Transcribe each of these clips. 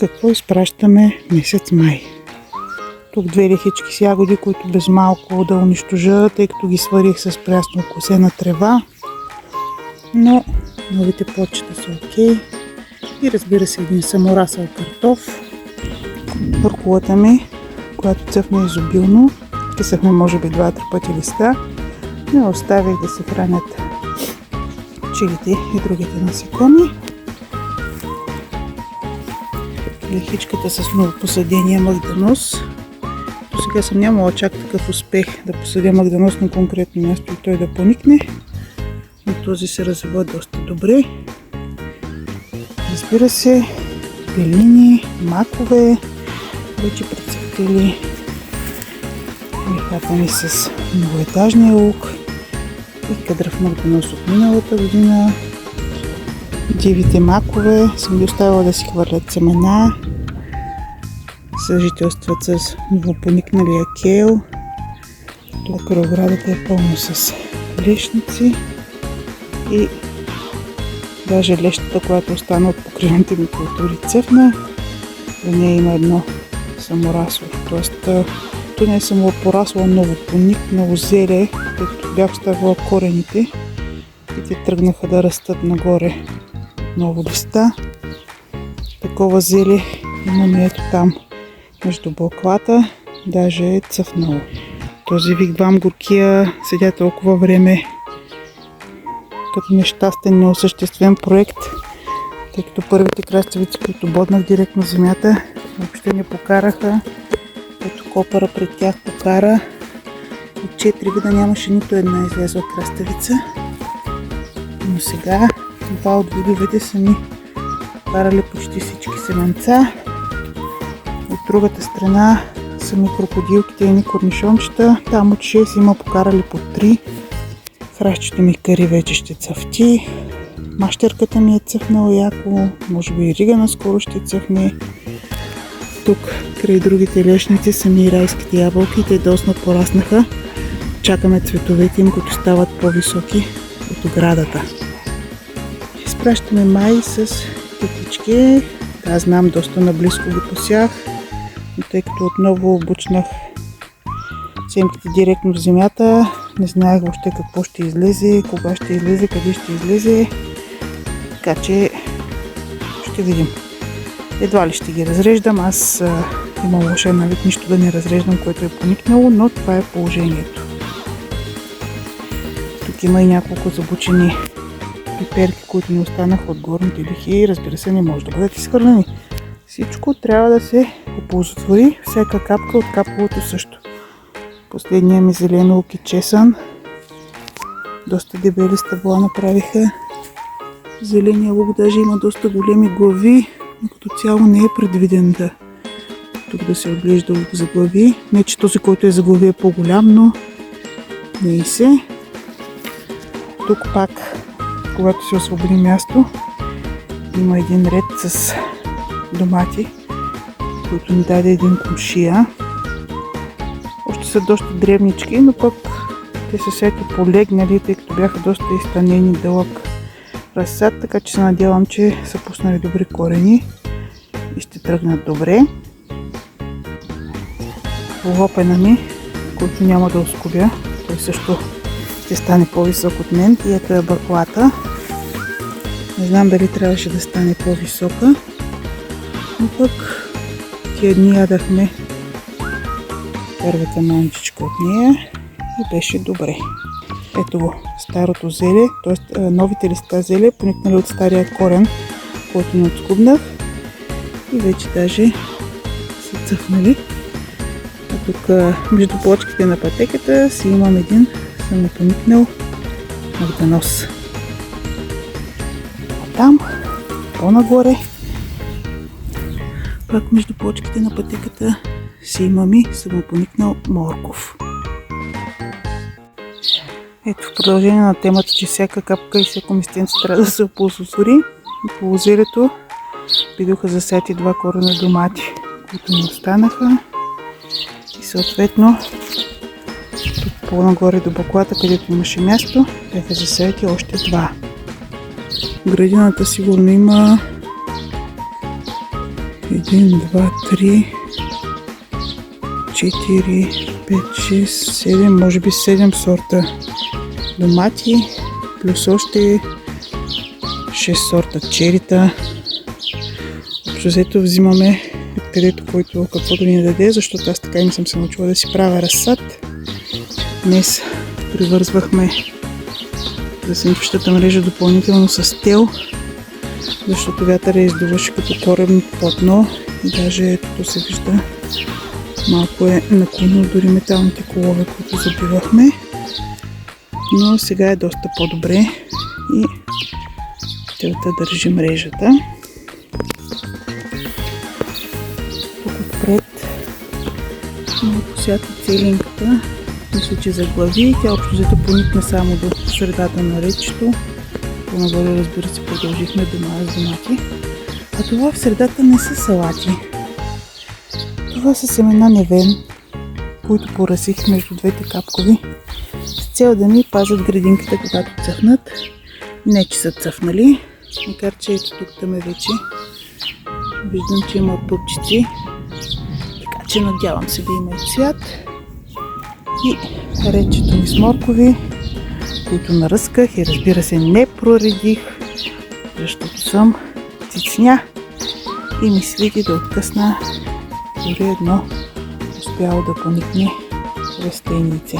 какво изпращаме месец май. Тук две лехички с ягоди, които без малко да унищожа, тъй като ги сварих с прясно косена трева. Но новите почета са окей. И разбира се, един саморасъл картоф. Руколата ми, която цъфна изобилно. Късахме може би 2-3 пъти листа. Не оставих да се хранят чилите и другите насекоми. Лехичката с новопосадения магданос. До сега съм нямала чак такъв успех да посадя магданос на конкретно място и той да поникне. Но този се развива доста добре. Разбира се, белини, макове, вече прецъфтили. Лехата ми с многоетажния лук и кадрав магданос от миналата година. Дивите макове съм ги оставила да си хвърлят семена. Съжителстват с новопоникналия кел. Тук оградата е пълно с лещници и даже лещата, която остана от покривните ми култури, цъфна. До нея има едно саморасло, т.е. то не е само порасло, ново поникнало зеле, тъй като бях оставила корените и те тръгнаха да растат нагоре ново листа. Такова зеле имаме ето там между бълклата, даже е цъфнало. Този вигвам горкия седя толкова време като нещастен, неосъществен проект, тъй като първите краставици, които боднах директно в земята, въобще не покараха. Ето копъра пред тях покара. От 4 вида нямаше нито една излезла краставица. Но сега два от видовете са ми покарали почти всички семенца. От другата страна са ми крокодилките и корнишончета. Там от 6 има покарали по 3. Хращето ми кари вече ще цъфти. Мащерката ми е цъфнала яко. Може би и рига наскоро ще цъфне. Тук край другите лешници са ми райските ябълки. Те доста пораснаха. Чакаме цветовете им, които стават по-високи от оградата. Изпращаме май с тетички. Да, знам, доста наблизко го посях. Но тъй като отново обучнах семките директно в земята, не знаех въобще какво ще излезе, кога ще излезе, къде ще излезе. Така че ще видим. Едва ли ще ги разреждам. Аз имам лоша навик нищо да не разреждам, което е поникнало, но това е положението. Тук има и няколко забучени пиперки, които ни останаха от горните лихи. Разбира се, не може да бъдат изхвърлени. Всичко трябва да се оползотвори, всяка капка от капковото също. Последния ми зелено лук и чесън. Доста дебели стъбла направиха. Зеления лук даже има доста големи глави, но като цяло не е предвиден да тук да се отглежда лук за глави. Не, че този, който е за глави е по-голям, но не и се. Тук пак, когато се освободи място, има един ред с домати, който ни даде един комшия. Още са доста древнички, но пък те са всеки полегнали, тъй като бяха доста изтънени дълъг разсад, така че се надявам, че са пуснали добри корени и ще тръгнат добре. Лопена ми, който няма да оскубя, той също ще стане по-висок от мен и ето е баклата. Не знам дали трябваше да стане по-висока, но пък тия дни ядахме първата манчичка от нея и беше добре. Ето го, старото зеле, т.е. новите листа зеле, поникнали от стария корен, който не отскубнах и вече даже са цъфнали. А тук между плочките на пътеката си имам един самопоникнал магданос. А там, по-нагоре, пак между плочките на пътеката си имам и самопоникнал морков. Ето, в продължение на темата, че всяка капка и всяко местенце трябва да се оползотвори. По озерето бидоха засети 2 корена домати, които ми останаха. И съответно, тук по-нагоре до баклата, където имаше място, бяха засети още 2. В градината сигурно има 1, 2, 3, 4, 5, 6, 7, може би 7 сорта домати, плюс още 6 сорта черита. Общо взето взимаме откъдето който каквото ни даде, защото аз така и не съм се научила да си правя разсад. Днес привързвахме засенчващата мрежа допълнително с тел, защото вятъра издуваше като корабно платно и даже ето се вижда малко е наклонно дори металните колове, които забивахме. Но сега е доста по-добре и телата държи мрежата. Тук отпред посята целинката. Мисля, че заглави. Тя общо взето поникна само до средата на речето. По-нагоре, разбира се, продължихме дома с домати. А това в средата не са салати. Това са семена невен, които поръсих между двете капкови с цел да ми пазят градинката, когато цъфнат. Не, че са цъфнали, макар че ето тук там вече виждам, че има пупчици, така че надявам се да има и цвят. И речето ми с моркови, които наръсках и разбира се не проредих, защото съм цицня и ми свиди да откъсна дори едно успяло да поникне растенице.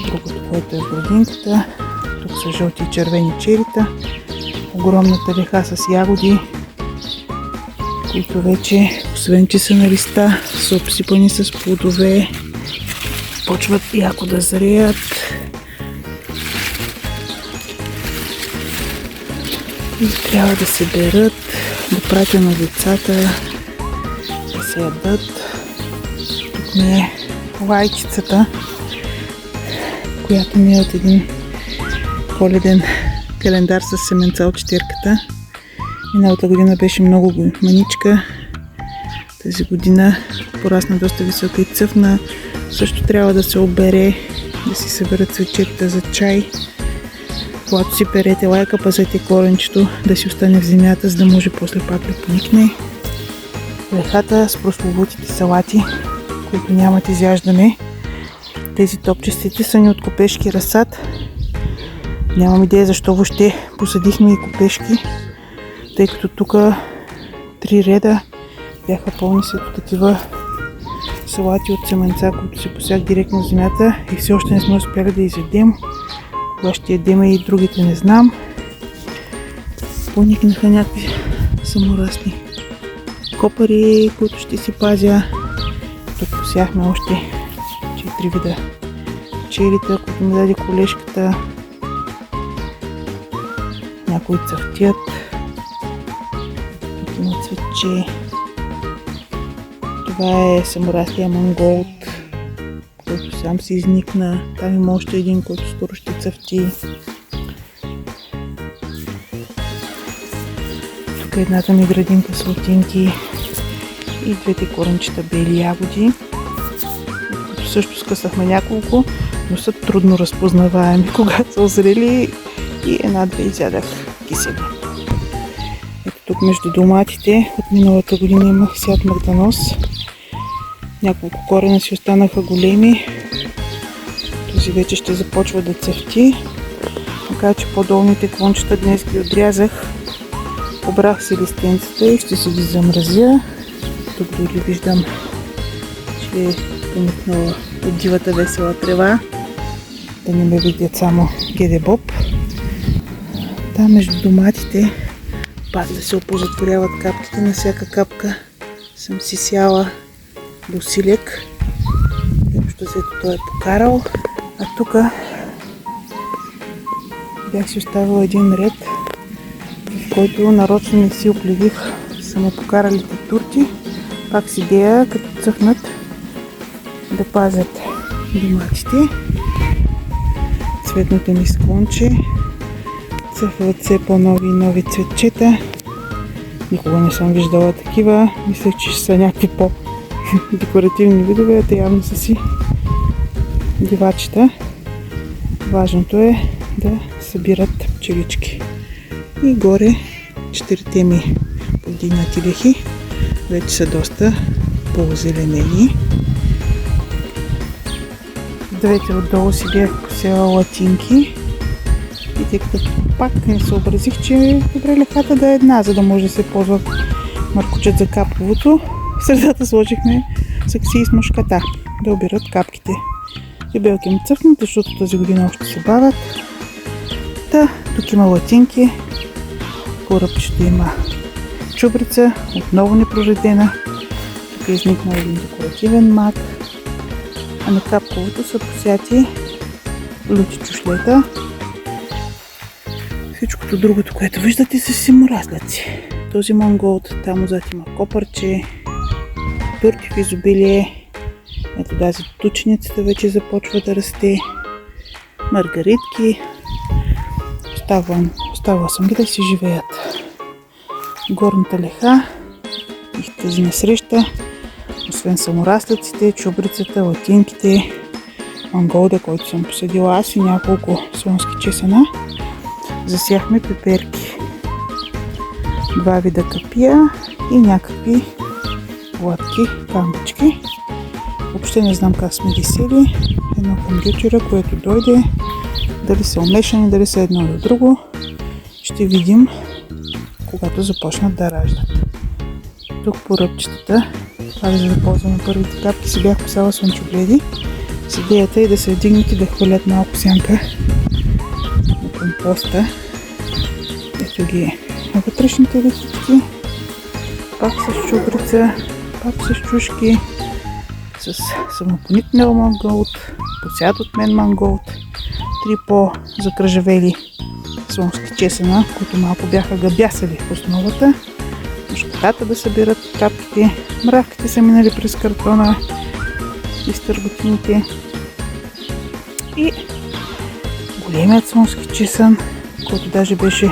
Другото, което е в градинката, тук са жълти и червени черита, огромната реха с ягоди, които вече, освен че са на листа, са обсипани с плодове, почват яко да зреят. И трябва да се берат, да пратя на децата, да се ядат. Тук ми е лайчицата, която ми е от един коледен календар с семенца от четирката. Миналата година беше много маничка. Тази година порасна доста висока и цъфна. Също трябва да се обере, да си съберат цветчета за чай. Когато си перете лайка, пазете коренчето да си остане в земята, за да може после пак да поникне. Рехата с прословутите салати, които нямат изяждане. Тези топчестите са ни от копешки разсад. Нямам идея защо въобще посадихме и копешки, тъй като тук 3 реда бяха пълни с такива салати от семенца, които се посях директно в земята и все още не сме успяли да изядем. Кога ще ядем и другите не знам. Поникнаха някакви саморастни копари, които ще си пазя. Тук посяхме още 4 вида черита, които ми даде колежката. Някои цъфтят. Тук има цветче. Това е саморастия манголд, който сам се изникна. Там има още един, който скоро ще цъфти. Тук е едната ми градинка с латинки и двете коренчета бели ягоди, които също скъсахме няколко, но са трудно разпознаваеми, когато са озрели, и една-две изядах кисели. Ето тук между доматите от миналата година имах сят магданос. Няколко корена си останаха големи. Този вече ще започва да цъфти. Макар че по-долните клончета днес ги отрязах. Побрах си листенцата и ще си ги замразя. Тук дори виждам, че е поникнала от дивата весела трева. Да не ме видят само гедебоб. Там между доматите пак да се опозатворяват капките. На всяка капка съм си сяла босилек. Защото взето той е покарал. А тук бях си оставила един ред, в който нарочно не си оплевих само покаралите турти. Пак с идея, като цъфнат, да пазят доматите. Цветното ми склонче. Цъфват все по-нови и нови цветчета. Никога не съм виждала такива. Мислех, че ще са някакви по-декоративни видове, а те явно са си дивачета. Важното е да събират пчелички. И горе 4 ми повдигнати лехи. вече са доста по-зеленени. Двете отдолу си бях посела латинки и тъй като пак не съобразих, че е добре лехата да е една, за да може да се ползва маркучет за каповото. В средата сложихме саксии с мушката да обират капките. Дебелки ми цъфнат, защото тази година още се бавят. Тук има латинки, по ръбчето има чубрица, отново непроредена. Тук е изникнал един декоративен мак, а на капковото са посяти лути чушлета. Всичкото другото, което виждате, са си муразляци. Този манголд, там отзад има копърче, турки в изобилие. Ето тази тученицата вече започва да расте. Маргаритки. Оставила съм ги да си живеят. Горната леха и тази насреща, освен саморасляците, чубрицата, латинките, манголда, който съм посадила аз и няколко слонски чесъна, засяхме пеперки. 2 вида капия и някакви гладки камбички. Въобще не знам как сме ги сели. Едно към дючера, което дойде. Дали са умешани, дали са едно до друго. Ще видим, когато започнат да раждат. Тук по ръбчетата, пак за да ползваме първите капки, си бях посала слънчогледи. С идеята е да се вдигнат и да хвалят малко сянка на компоста. Ето ги на вътрешните листички. Пак с чубрица, пак с чушки, с самопоникнал манголд, посят от мен манголд, 3 по-закръжавели слонски чесъна, които малко бяха габясали в основата. Мушкатата да събират капките, мравките са минали през картона и стърботините. И големият слонски чесън, който даже беше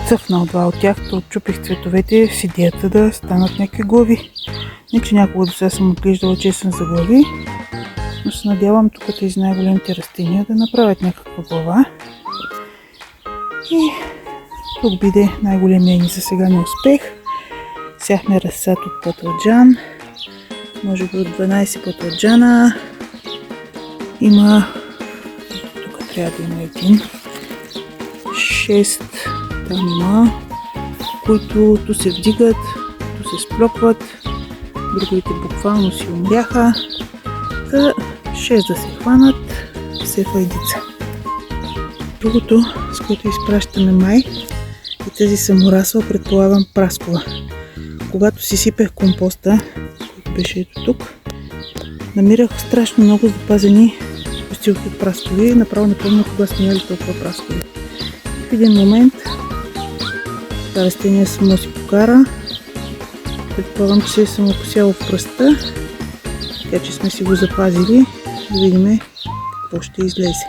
цъфнал 2 от тях, то отчупих цветовете с идеята да станат някакви глави. Не, че някога до сега съм отглеждала чесън за глави, но се надявам тук тези най-големите растения да направят някаква глава. И тук биде най-големия ни за сега неуспех. Сяхме разсад от пътълджан, може би от 12 пътълджана. Има, тук трябва да има един, 6 там има, които ту се вдигат, ту се сплопват, другите буквално си умряха. 6 да се хванат, все файдица. Другото, с което изпращаме май, и тази саморасла, предполагам праскова. Когато си сипех компоста, който беше ето тук, намирах страшно много запазени постилки праскови. Направо не помня кога сме яли толкова праскови. В един момент това растение само си покара. Предполагам, че се е самопосяло в пръста, така че сме си го запазили, да видим какво ще излезе.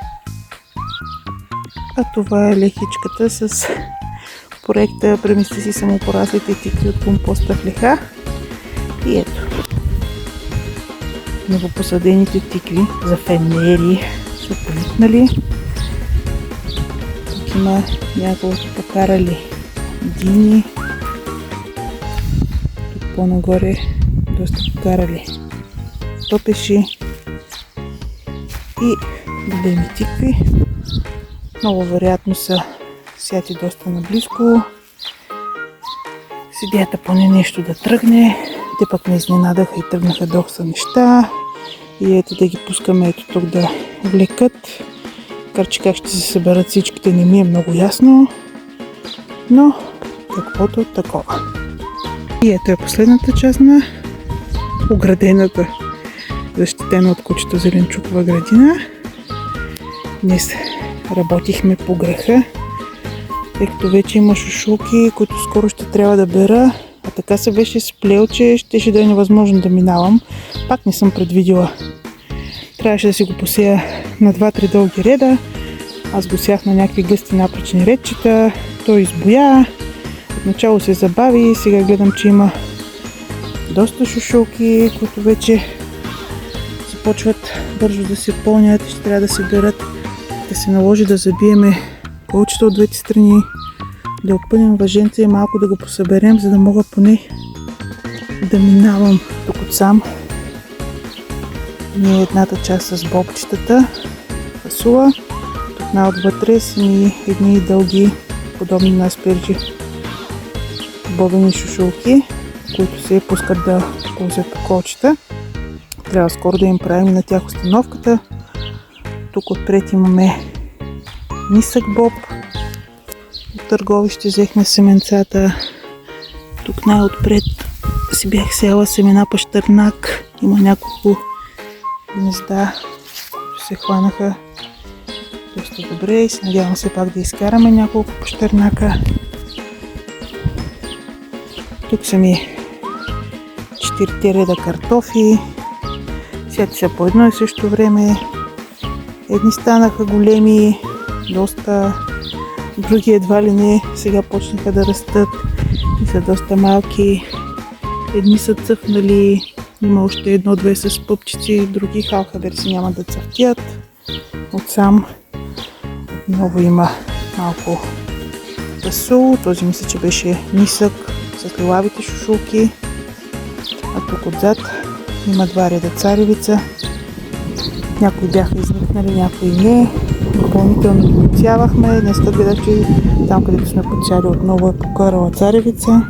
А това е лехичката с проекта "Премисли си самопораслите тикви от компоста в леха". И ето, новопосадените тикви за фенери са поникнали. Тук има няколко покарали дини. Тук по-нагоре доста покарали топеши и големи тикви. Много вероятно са сяти доста наблизко. С идеята поне нещо да тръгне. Те пък не изненадаха и тръгнаха доста неща. И ето да ги пускаме ето тук да влекат. Макар че как ще се съберат всичките не ми е много ясно. Но каквото такова. И ето е последната част на оградената, защитена от кучето зеленчукова градина. Днес работихме по греха, тъй като вече има шушулки, които скоро ще трябва да бера, а така се беше сплел, че щеше да е невъзможно да минавам. Пак не съм предвидила. Трябваше да си го посея на 2-3 дълги реда. Аз го сях на някакви гъсти напречни редчета. Той избоя. Отначало се забави. Сега гледам, че има доста шушулки, които вече започват бързо да се пълнят и ще трябва да се берат. Да се наложи да забиеме колчета от двете страни, да опънем въженца и малко да го посъберем, за да мога поне да минавам тук отсам. Ние едната част с бобчетата, фасула. Тук най-отвътре са ми едни дълги, подобни на аспирджи, бобени шушулки, които се пускат да ползят по колчета. Трябва скоро да им правим на тях установката. Тук отпред имаме нисък боб. От търговище взехме семенцата. Тук най-отпред си бях села семена пащърнак. Има няколко гнезда, които се хванаха доста добре и се надявам все пак да изкараме няколко пащърнака. Тук са ми 4 реда картофи. Сяти са по едно и също време. Едни станаха големи, доста, други едва ли не сега почнаха да растат и са доста малки. Едни са цъфнали, има още едно-две с пъпчици, други халхаберси няма да цъфтят. Отсам отново има малко фасул, този мисля, че беше нисък с лилавите шушулки. А тук отзад има 2 реда царевица. Някои бяха изникнали, някои не. Допълнително ги подсявахме. Днеска гледах, че там, където сме подсяли, отново е покарала царевица.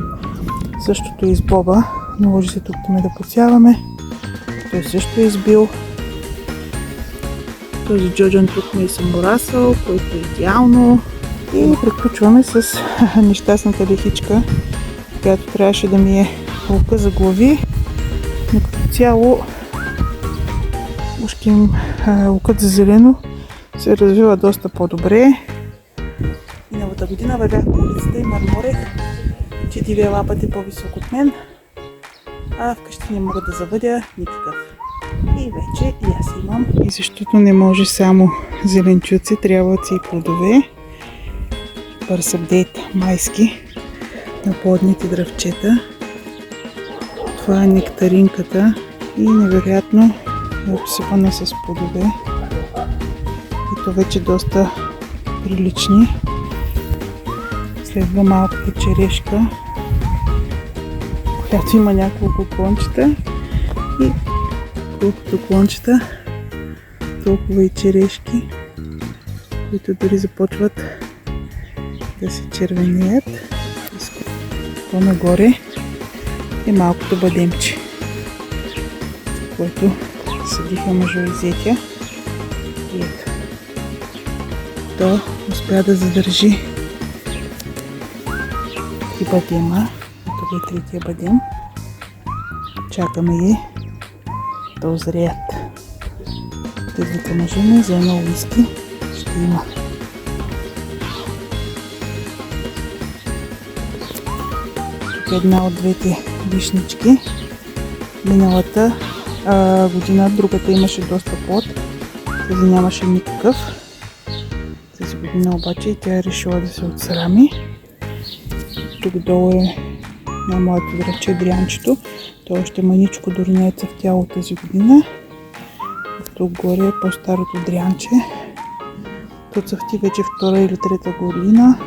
Същото и с боба. Наложи се тук да подсяваме. Той също е избил. Този джоджан тук ми е саморасъл, който е идеално. И приключваме с нещастната лихичка, която трябваше да ми е лука за глави. Но като цяло лукът за зелено се развива доста по-добре. Миналата година вървях по улицата и мърморех, че дивия лапът е по-висок от мен, а вкъщи не мога да завъдя никакъв. И вече и аз имам. И защото не може само зеленчуци, трябват си и плодове. Бърз апдейт майски на плодните дръвчета. Това е нектаринката и невероятно е обсипана с плодове. И то вече доста прилични. Следва малката черешка, която има няколко клончета. И колкото клончета, толкова и черешки, които дори започват да се червенеят. По-нагоре е малкото бадемче, което съдиха мъжовизетя. И ето. То успя да задържи 3 бадема. Ето е третия бадем. Чакаме ги да озреят. Тези мъжове за едно уиски ще има. Една от двете вишнички. Миналата година другата имаше доста плод, тази нямаше никакъв. Тази година обаче тя е решила да се отсрами. Тук долу е на моето дръвче дрянчето. То още маничко дори не е цъфтяло тази година. Тук горе е по-старото дрянче. То цъфти вече 2 или 3 година,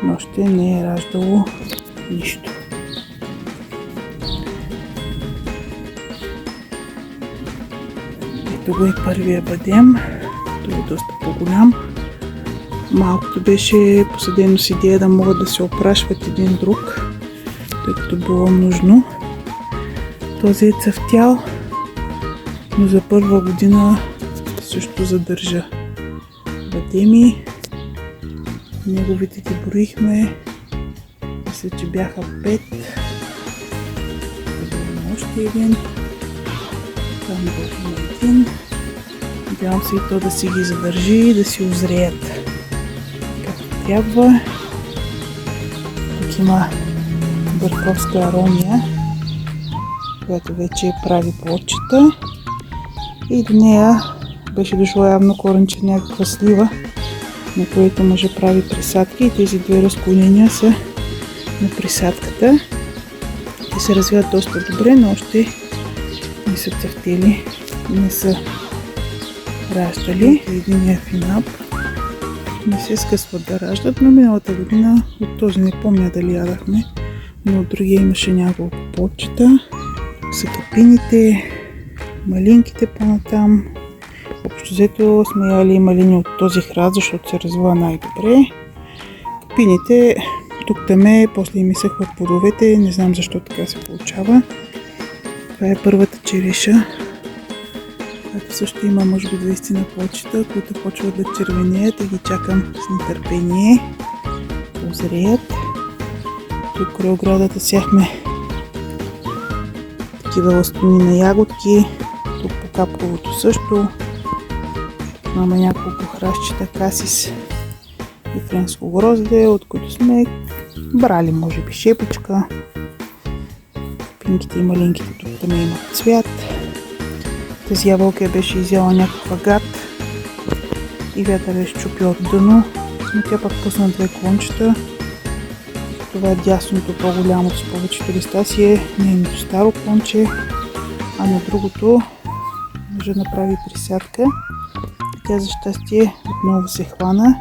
но още не е раждало нищо. Ето го е първия бадем. Той е доста по-голям. Малкото беше посадено с идея да могат да се опрашват един друг, тъй като било нужно. Този е цъфтял, но за първа година също задържа бадеми. Неговите ги броихме. Мисля, че бяха 5. Добавим още един. Там има един. Надявам се и то да си ги задържи и да си озреят както трябва. Тук има бърковска арония, която вече прави плодчета. И до нея беше дошло явно коренче някаква слива, на което може прави присадки. И тези 2 разклонения са на присадката. Те се развиват доста добре, но още не са цъфтели, не са раждали. Единия финап не се скъсват да раждат, но миналата година от този не помня дали ядахме, но от другия имаше няколко плодчета. Тук са капините, малинките по-натам. Общо взето сме яли малини от този храст, защото се развива най-добре. Капините тук-таме, после им изсъхват плодовете, не знам защо така се получава. Това е първата череша, която също има може би 20 на плодчета, които почват да червенеят и ги чакам с нетърпение да озреят. Тук край оградата сяхме такива ластони на ягодки, тук по капковото също. Тук имаме няколко храстчета, касис и френско грозде, от които сме брали може би шепичка. Пинките и малинките тук там имат цвят. Тази ябълка беше изяла някаква гад и вятър е щупил от дъно, но тя пък пусна две клончета. Това дясното по-голямото с повечето листа си е нейното старо клонче, а на другото може да направи присядка. Тя за щастие отново се хвана,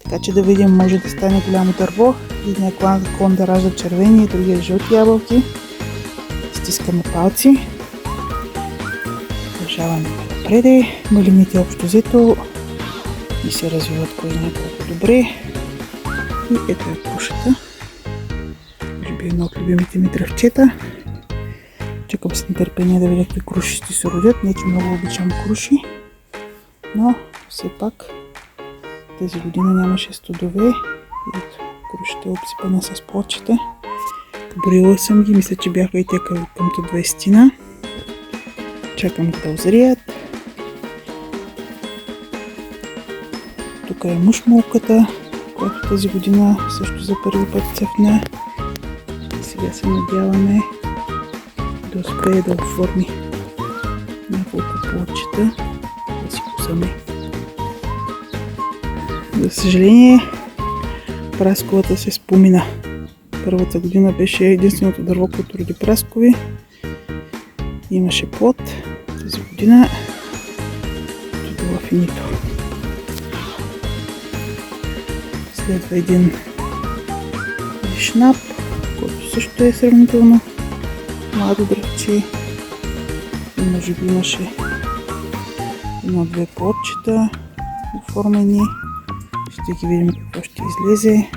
така че да видим, може да стане голямо дърво. Едният клон да ражда червени, другия жълти ябълки. Стискаме палци. Продължаваме напред. Малините общо взето и се развиват кой няколко добре. И ето е крушата. Може би едно от любимите ми дръвчета. Чакам с нетърпение да видя какви круши ще се родят. Не че много обичам круши, но все пак тази година нямаше студове. И ето, крушата е обсипана с плодчета. Поброила съм ги, мисля, че бяха и те къмто 20-тина. Чакам да озрият. Тук е мушмулката, която тази година също за първи път цъфна. Сега се надяваме да успее да оформи няколко плодчета, да си косаме. За съжаление, прасковата се спомина. Първата година беше единственото дърво, което роди праскови. Имаше плод. Тази година е била финито. Следва един вишнап, който също е сравнително младо дръвче. И може би имаше едно-две плодчета оформени. Ще ги видим какво ще излезе.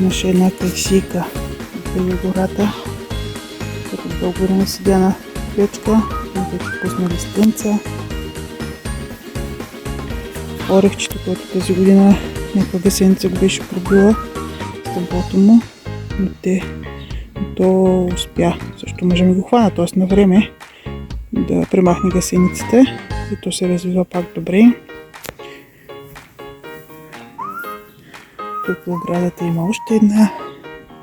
Имаше една кайсийка от гората, като дълго време седя на клечка и вече пусна листенца. Орехчето, което тази година някаква гъсеница го беше пробила стъблото му, но то успя. Също може ми го хвана, т.е. на време да премахне гъсениците и то се развива пак добре. Тук в оградата има още една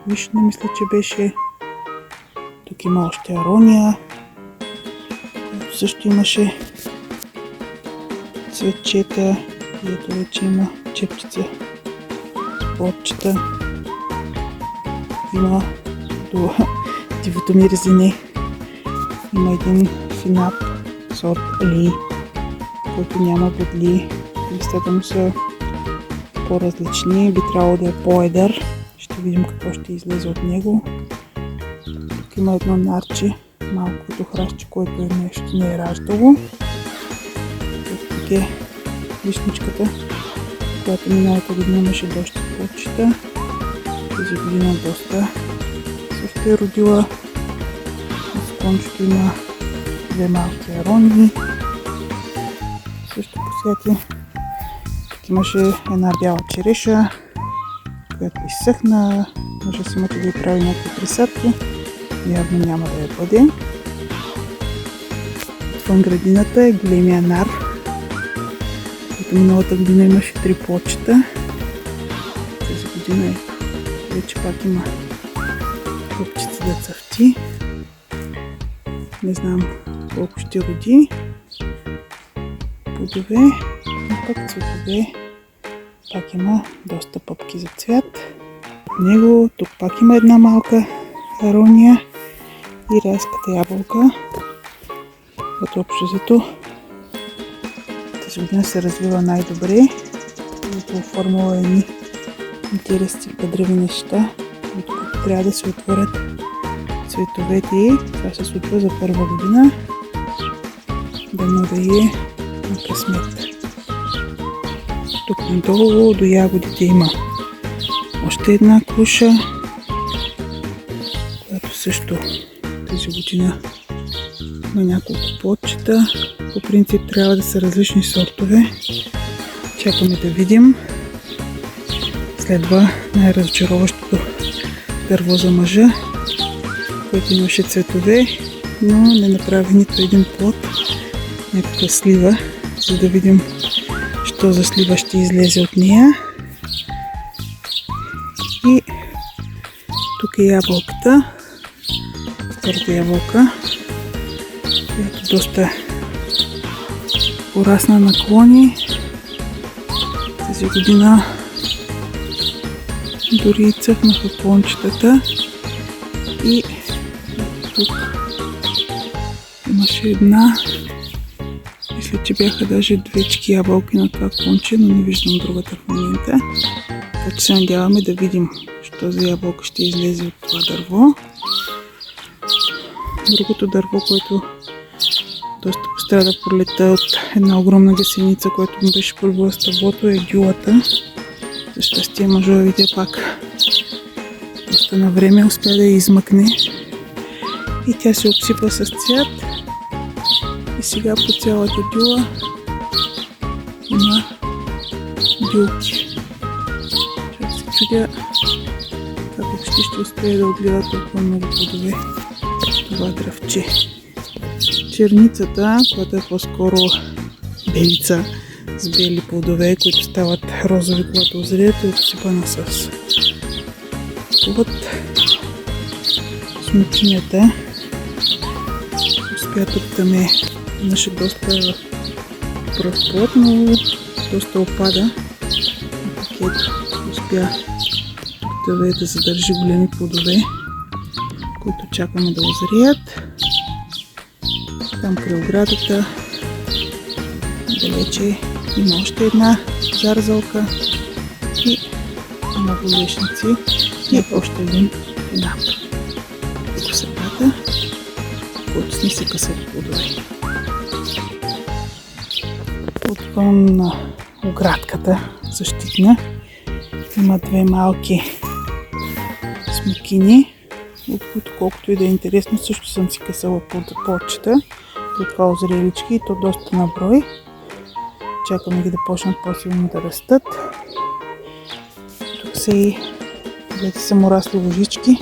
вишна, мисля, че беше. Тук има още арония, която също имаше цветчета и ето вече има чепчица с плодчета. Има дивото ми резине. Има един финап сорт Ли, който няма бодли. Листата му са по-различни, би трябвало да е по-едър. Ще видим какво ще излезе от него. Тук има едно нарче, малкото храстче, което е нещо не е раждало. Тук е вишничката, която миналата година имаше доста плодчета. Тази година доста също е родила. На склончето има две малки аронии, също посяти. Тук имаше една бяла череша, която изсъхна. Може да си имате да й прави някакви присадки. Явно няма да я бъде. Отвън градината е големия нар, който миналата година имаше 3 плодчета. Тази година вече пак има копчица да цъфти. Не знам колко ще роди. Плодове, но пък цветове. Пак има доста пъпки за цвят. От него тук пак има една малка арония и райската ябълка, като общо взето тази година се развива най-добре. Като оформила едни интересни къдреви неща, които трябва да се отворят цветовете й. Това се случва за първа година. Дано да е на късмет. Тук надолу до ягодите има още една круша, която също тази година има няколко плодчета. По принцип трябва да са различни сортове. Чакаме да видим. Следва най-разочароващото дърво за мъжа, което имаше цветове, но не направи нито един плод. Някаква слива, за да видим що за слива ще излезе от нея. И тук е ябълката, втората ябълка, която доста порасна на клони. Тази година дори цъфнаха клончетата и тук имаше една. Мисля, че бяха даже двечки ябълки на това клонче, но не виждам другата в момента. Така че се надяваме да видим що за ябълка ще излезе от това дърво. Другото дърво, което доста пострада пролета от една огромна гъсеница, която му беше пробила стъблото, е дюлата. За щастие мъжовите пак доста на време успя да я измъкне и тя се обсипа с цвят. И сега по цялата дюла има дюлки. Чак се чудя как въобще ще успее да отлива толкова много плодове това дръвче. Черницата, която е по-скоро белица с бели плодове, които стават розови, когато озреят, е обсипана с плод. Смокинята успя тук да ме имаше доста пръв плод, но доста опада. Пакет успя да задържи големи плодове, които чакаме да озреят. Там край оградата далече има още една зарзалка и много лешници и още един пинап. Косепата, който сме си късат плодове. Отвън на оградката защитна има две малки смокини, от които колкото и да е интересно, също съм си късала плодчета. При това озрелички и то доста на брой. Чакаме ги да почнат по-силно да растат. Тук са и двете саморасли лозички.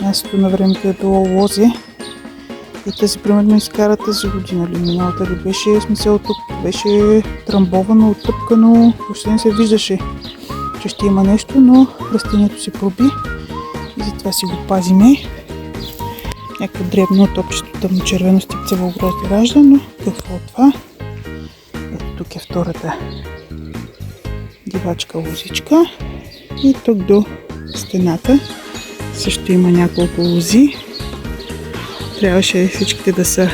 Мястото на времето е било лозе. И тази примерно изкара тази година или миналата ли беше, смисъл тук беше трамбовано, оттъпкано, въобще не се виждаше, че ще има нещо, но растението се проби и затова си го пазиме. Някакво дребно топчето тъмночервено стипцево грозде ражда, но какво от това? Ето тук е втората дивачка лозичка и тук до стената също има няколко лози. Трябваше всичките да са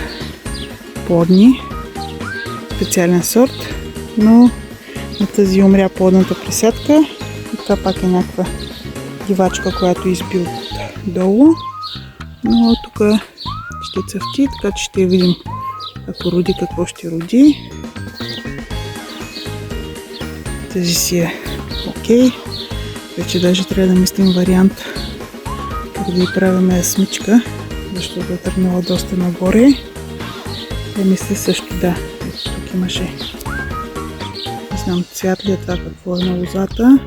плодни, специален сорт, но на тази умря плодната присядка и това пак е някаква дивачка, която изби долу, но тук ще цъфти, така че ще видим ако роди какво ще роди. Тази си е окей. Вече даже трябва да мислим вариант как да й правим смичка, защото е тръгнала доста нагоре. Я мисля също да. Тук имаше, не знам цвят ли е това какво е на лозата,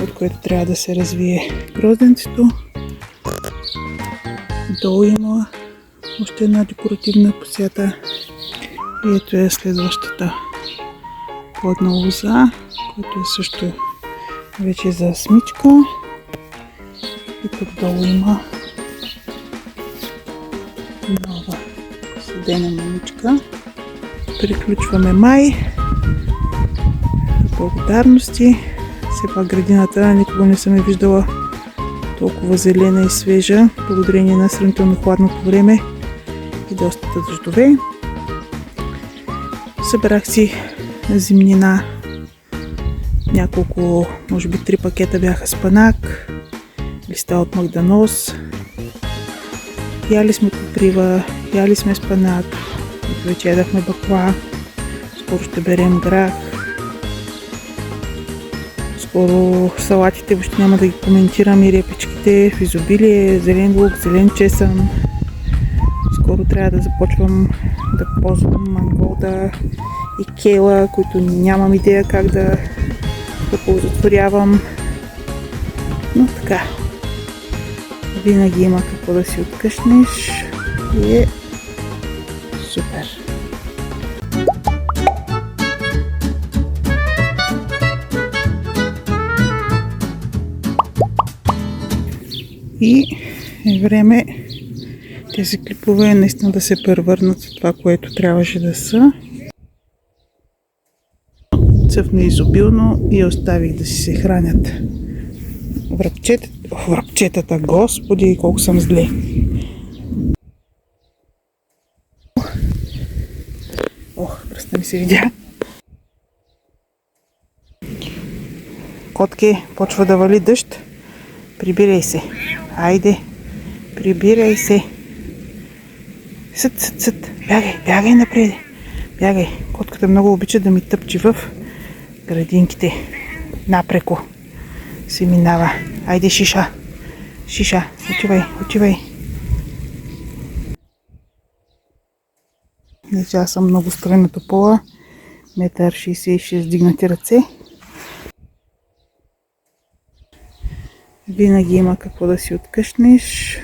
от което трябва да се развие грозденцето. Долу има още една декоративна посята и ето е следващата плодна лоза, която е също вече за смичка. И тук долу има нова съдена маничка. Приключваме май. Благодарности. Все пак градината никога не съм я виждала толкова зелена и свежа, благодарение на сравнително хладното време и доста дъждове. Събрах си зимнина. Няколко, може би 3 пакета бяха спанак, листа от магданоз. Яли сме коприва, яли сме спанат, вече ядахме бакла, скоро ще берем грах. Скоро салатите въобще няма да ги коментирам и репичките в изобилие, зелен лук, зелен чесън. Скоро трябва да започвам да ползвам манголда и кейла, които нямам идея как да оползотворявам. Но така, винаги има какво да си откъснеш и е супер. И е време тези клипове наистина да се превърнат в това, което трябваше да са. Цъфна изобилно и оставих да си се хранят врабчетата. Господи, колко съм зле. Пръста ми се видя. Котки, почва да вали дъжд. Прибирай се. Айде, прибирай се. Съд. Бягай напред. Бягай. Котката много обича да ми тъпчи в градинките. Напреко се минава. Айде, шиша. Отивай. Значи аз съм много стройна топола. 1,66 м дигнати ръце. Винаги има какво да си откъснеш.